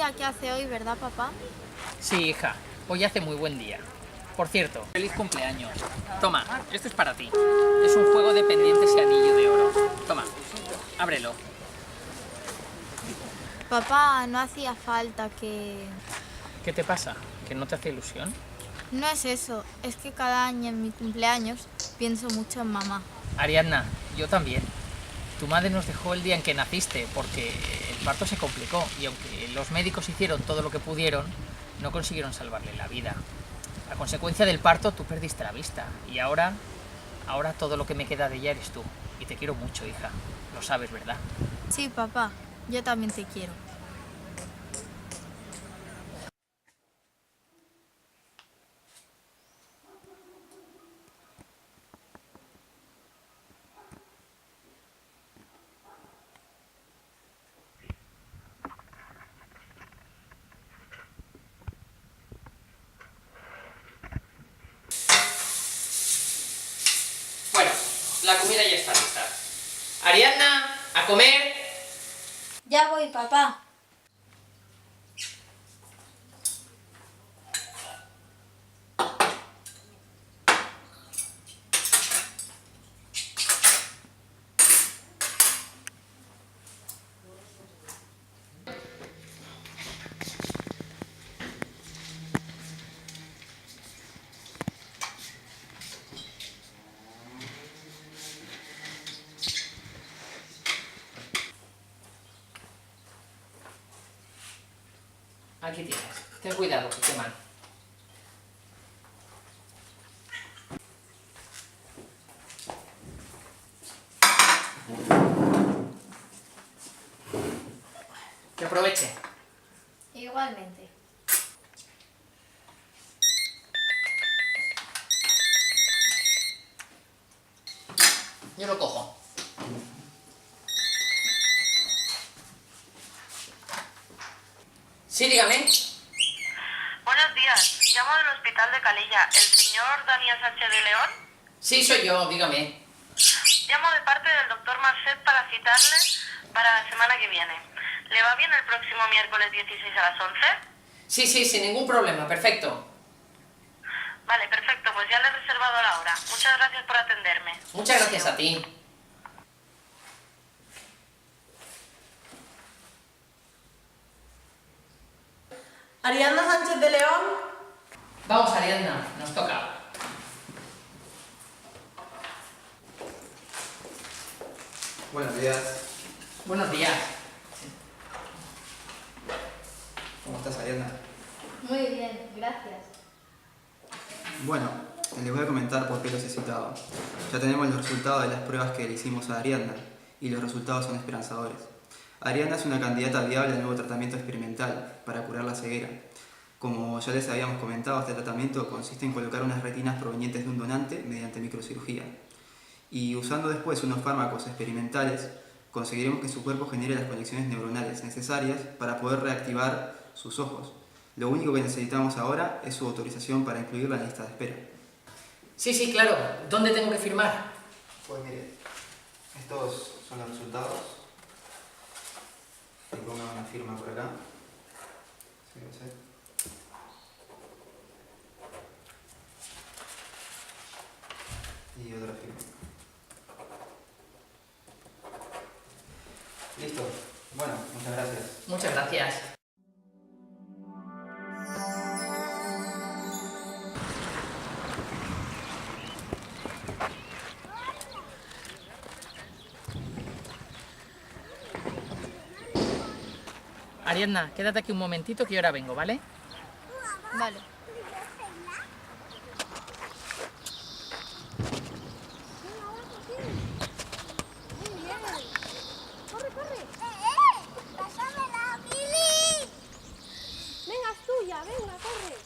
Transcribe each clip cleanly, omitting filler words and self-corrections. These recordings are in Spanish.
día que hace hoy, ¿verdad, papá? Sí, hija, hoy hace muy buen día. Por cierto, feliz cumpleaños. Toma, esto es para ti. Es un juego de pendientes y anillo de oro. Toma, ábrelo. Papá, no hacía falta que... ¿Qué te pasa? ¿Que no te hace ilusión? No es eso, es que cada año en mi cumpleaños pienso mucho en mamá. Ariadna, yo también. Tu madre nos dejó el día en que naciste porque el parto se complicó y aunque los médicos hicieron todo lo que pudieron, no consiguieron salvarle la vida. A consecuencia del parto tú perdiste la vista y ahora todo lo que me queda de ella eres tú. Y te quiero mucho, hija. Lo sabes, ¿verdad? Sí, papá, yo también te quiero. Bueno, la comida ya está lista. Ariadna, a comer. Ya voy, papá. Aquí tienes. Ten cuidado, que queman. Que aproveche. Igualmente. Yo lo cojo. Sí, dígame. Buenos días, llamo del hospital de Calella. ¿El señor Daniel Sánchez de León? Sí, soy yo, dígame. Llamo de parte del doctor Marcet para citarle para la semana que viene. ¿Le va bien el próximo miércoles 16 a las 11? Sí, sin ningún problema, perfecto. Vale, perfecto, pues ya le he reservado la hora. Muchas gracias por atenderme. Muchas gracias a ti. Ariadna Sánchez de León. Vamos, Ariadna, nos toca. Buenos días. Buenos días. ¿Cómo estás, Ariadna? Muy bien, gracias. Bueno, les voy a comentar por qué los he citado. Ya tenemos los resultados de las pruebas que le hicimos a Ariadna y los resultados son esperanzadores. Ariadna es una candidata viable al nuevo tratamiento experimental para curar la ceguera. Como ya les habíamos comentado, este tratamiento consiste en colocar unas retinas provenientes de un donante mediante microcirugía. Y usando después unos fármacos experimentales, conseguiremos que su cuerpo genere las conexiones neuronales necesarias para poder reactivar sus ojos. Lo único que necesitamos ahora es su autorización para incluirla en la lista de espera. Sí, claro. ¿Dónde tengo que firmar? Pues mire, estos son los resultados. Le pongo una firma por acá. Sí, no sé. Y otra firma. Listo. Bueno, muchas gracias. Muchas gracias. Ariadna, quédate aquí un momentito que yo ahora vengo, ¿vale? Vale. ¡Corre, corre! ¡Pásamela, Billy! Venga, es tuya, venga, corre.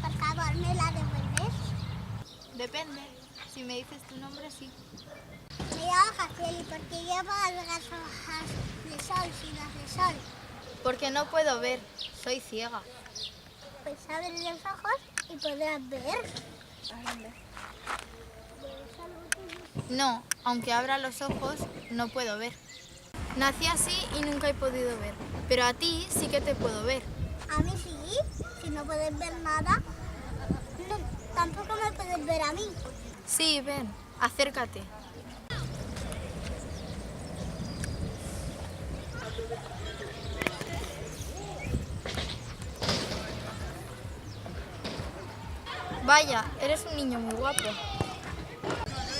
Por favor, ¿me la devuelves? Depende. Si me dices tu nombre, sí. Me llamo Jacieli porque llevo las gafas de sol, sin las de sol. Porque no puedo ver. Soy ciega. Pues abre los ojos y podrás ver. No, aunque abra los ojos, no puedo ver. Nací así y nunca he podido ver, pero a ti sí que te puedo ver. A mí sí, si no puedes ver nada, tampoco me puedes ver a mí. Sí, ven, acércate. Vaya, eres un niño muy guapo.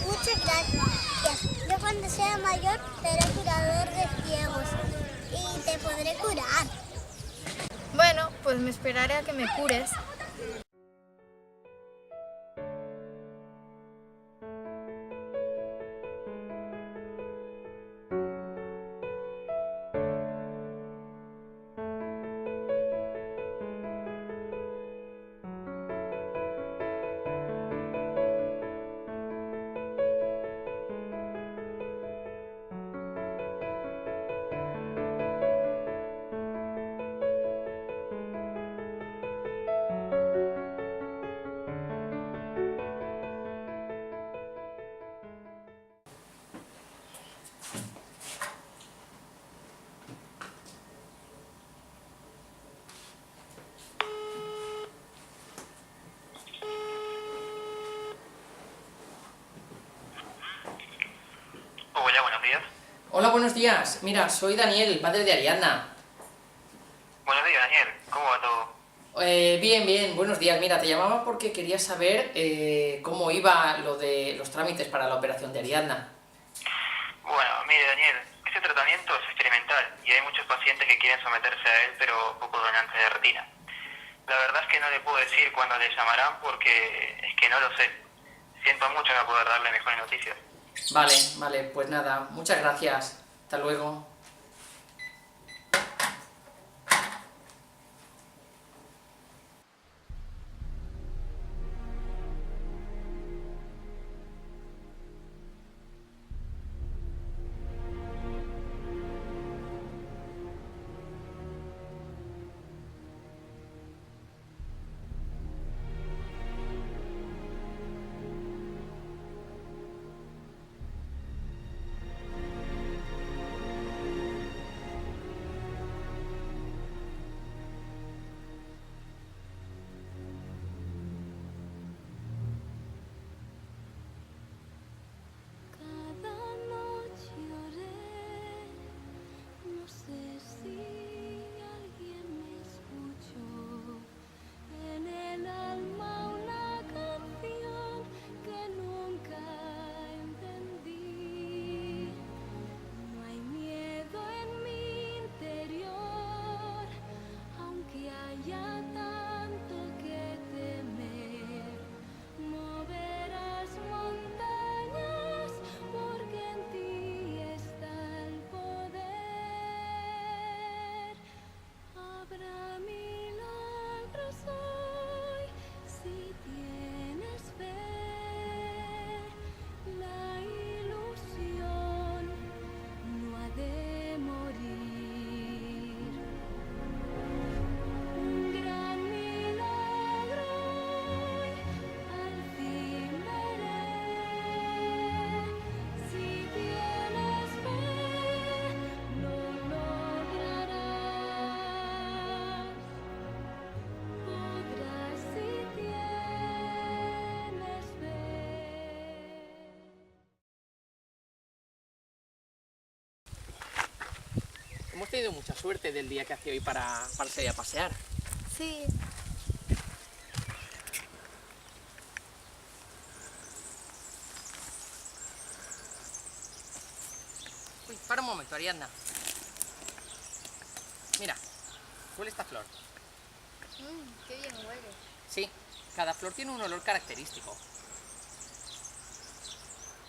Muchas gracias. Yo cuando sea mayor seré curador de ciegos y te podré curar. Bueno, pues me esperaré a que me cures. Hola, buenos días. Hola, buenos días. Mira, soy Daniel, padre de Ariadna. Buenos días, Daniel. ¿Cómo va todo? Bien, bien, buenos días. Mira, te llamaba porque quería saber cómo iba lo de los trámites para la operación de Ariadna. Bueno, mire, Daniel, este tratamiento es experimental y hay muchos pacientes que quieren someterse a él, pero poco donantes de retina. La verdad es que no le puedo decir cuándo le llamarán porque es que no lo sé. Siento mucho no poder darle mejores noticias. Vale, pues nada, muchas gracias. Hasta luego. Cada noche oré, no sé si alguien me escuchó. En el alma una canción que nunca entendí. No hay miedo en mi interior, aunque haya tanto que temer. Moverás montañas porque en ti está el poder. Habrá milagros hoy si tienes fe. La ilusión no ha de morir. Un gran milagro hoy al fin veré. Si tienes fe, lo lograrás. Podrás si tienes fe. Hemos tenido mucha suerte del día que hace hoy para salir a pasear. Sí. Uy, para un momento, Ariadna. Mira, huele esta flor. Qué bien huele. Sí, cada flor tiene un olor característico.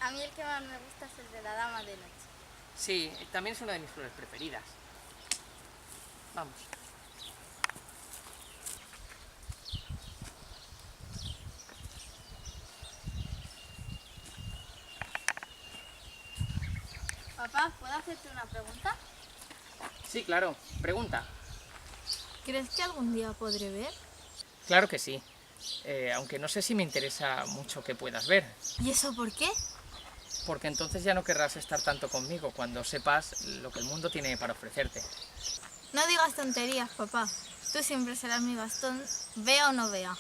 A mí el que más me gusta es el de la dama de noche. Sí, también es una de mis flores preferidas. Vamos. Papá, ¿puedo hacerte una pregunta? Sí, claro. Pregunta. ¿Crees que algún día podré ver? Claro que sí. aunque no sé si me interesa mucho que puedas ver, ¿Y eso por qué? porque entonces ya no querrás estar tanto conmigo cuando sepas lo que el mundo tiene para ofrecerte. No digas tonterías, papá. Tú siempre serás mi bastón, vea o no vea.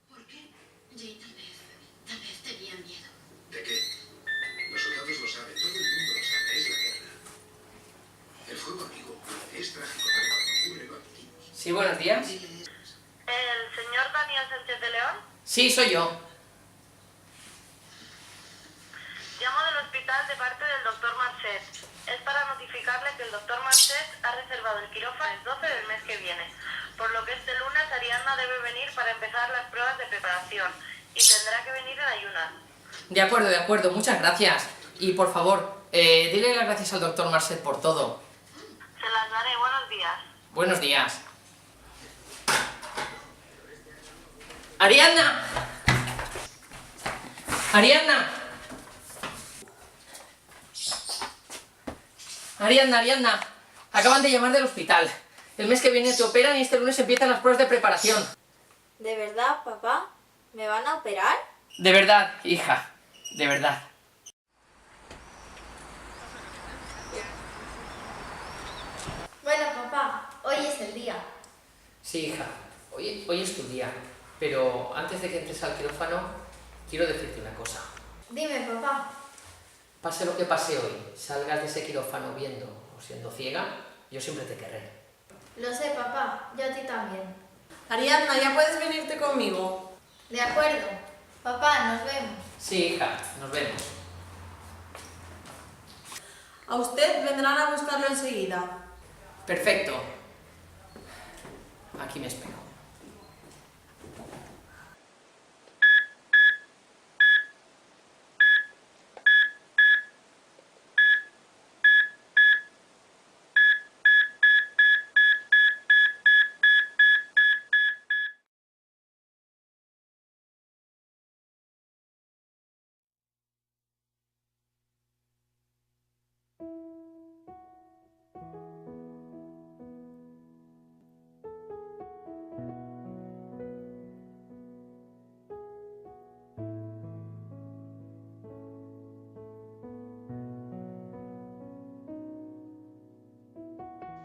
¿Por qué? Jay tal vez tenía miedo. ¿De qué? Los soldados lo saben, todo el mundo lo sabe, es la guerra. El fuego amigo es trágico, pero cuando ocurre lo admitimos. Sí, buenos días. ¿El señor Daniel Sánchez de León? Sí, soy yo. Llamo del hospital de parte del doctor Marcet. Es para notificarle que el doctor Marcet ha reservado el quirófano el 12 del mes que viene, por lo que este lunes Ariadna debe venir para empezar las pruebas de preparación y tendrá que venir en ayunas. De acuerdo, muchas gracias. Y por favor, dile las gracias al doctor Marcet por todo. Se las daré. Buenos días. Buenos días. ¡Ariadna! ¡Ariadna! Ariadna, acaban de llamar del hospital. El mes que viene te operan y este lunes empiezan las pruebas de preparación. ¿De verdad, papá? ¿Me van a operar? De verdad, hija, de verdad. Bueno, papá, hoy es el día. Sí, hija, hoy es tu día. Pero antes de que entres al quirófano, quiero decirte una cosa. Dime, papá. Pase lo que pase hoy, salgas de ese quirófano viendo o siendo ciega, yo siempre te querré. Lo sé, papá, yo a ti también. Ariadna, ya puedes venirte conmigo. De acuerdo. Papá, nos vemos. Sí, hija, nos vemos. A usted vendrán a buscarlo enseguida. Perfecto. Aquí me espero.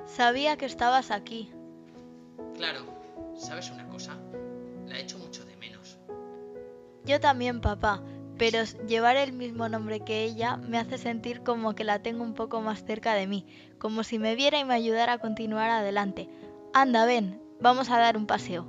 Sabía que estabas aquí. Claro, ¿sabes una cosa? La echo mucho de menos. Yo también, papá, pero llevar el mismo nombre que ella me hace sentir como que la tengo un poco más cerca de mí, como si me viera y me ayudara a continuar adelante. Anda, ven, vamos a dar un paseo.